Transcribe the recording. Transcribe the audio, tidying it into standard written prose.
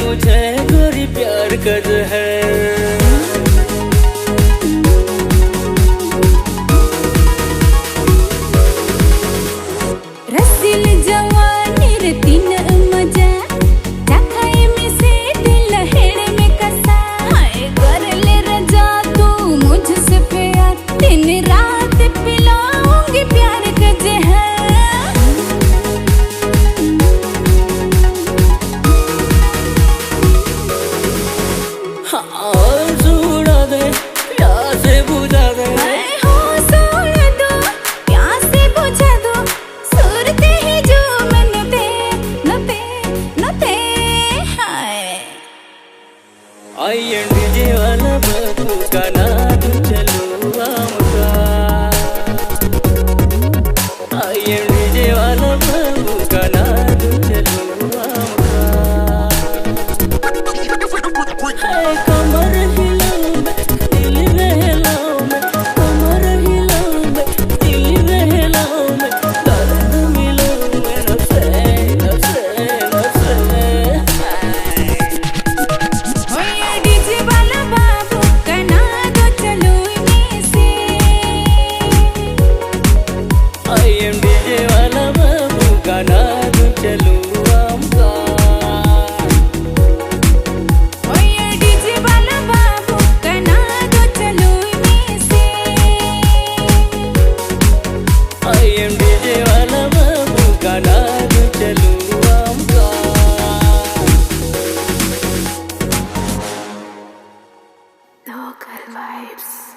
मुझे गोरी प्यार कर है। रसिल जवानी रे तीन मजा चाखाई में से दिल हेड़ में कसा हाय कर ले रजा तू मुझसे प्यार दिन रात पिलाऊंगी प्यार का जहर। सुना दे प्यार से बुझा दे डीजे वाला बाबू का नाम चलो आमका डीजे वाला बाबू का नाम चलो आमका कमर हिलाओ दिल बहलाओ कमर हिलाओ दिल बहलाओ दर्द मिलो नफसे नफसे नफसे। डीजे वाला बाबू का नाम चलो आमका डीजे वाला बाबू का नाम चलो से डीजे वाला बाबू का नाम चलो आमका। Local vibes.